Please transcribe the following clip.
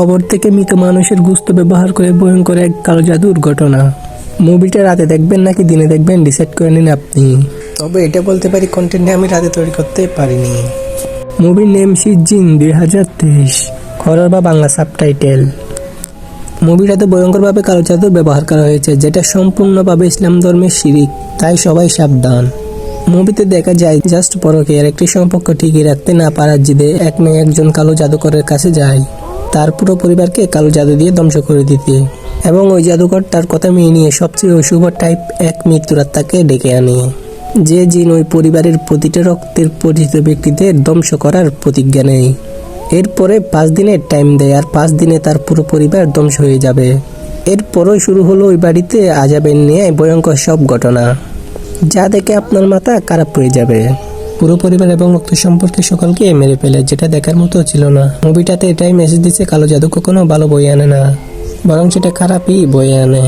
কবর থেকে মৃত মানুষের গোশত ব্যবহার করে ভয়ঙ্কর এক কালো জাদুর ঘটনা। মুভিটা রাতে দেখবেন নাকি দিনে দেখবেন ডিসাইড করে নিন আপনি। তবে এটা বলতে পারি কন্টেন্টে আমি রাতে তৈরি করতে পারিনি। মুভির নেম সিজিন 2023, হরর বা বাংলা সাবটাইটেল। মুভিটাতে ভয়ঙ্করভাবে কালো জাদুর ব্যবহার করা হয়েছে, যেটা সম্পূর্ণভাবে ইসলাম ধর্মের শিরিক, তাই সবাই সাবধান। মুভিতে দেখা যায় জাস্ট পরকীয়ার একটি সম্পর্ক ঠিকই রাখতে না পারার জিদে এক মেয়ে একজন কালো জাদুকরের কাছে যায়, তার পুরো পরিবারকে কালো জাদু দিয়ে ধ্বংস করে দিতে। এবং ওই জাদুকর তার কথা মেনে নিয়ে সবচেয়ে অশুভ টাইপ এক মৃত্যুরাত্মাকে ডেকে আনে, যে জিন ওই পরিবারের প্রতিটা রক্তের পরিচিত ব্যক্তিদের ধ্বংস করার প্রতিজ্ঞা নেয়। এরপরে 5 দিনের টাইম দেয়, আর 5 দিনে তার পুরো পরিবার ধ্বংস হয়ে যাবে। এরপরই শুরু হলো ওই বাড়িতে আযাবের নিয়ে ভয়ঙ্কর সব ঘটনা, যা দেখে আপনার মাথা খারাপ হয়ে যাবে। পুরো পরিবার এবং রক্ত সম্পর্কে সকলকে মেরে ফেলে, যেটা দেখার মতো ছিল না। মুভিটাতে এটাই মেসেজ দিচ্ছে, কালো জাদু কখনো ভালো বয়ে আনে না, বরং সেটা খারাপই বয়ে আনে।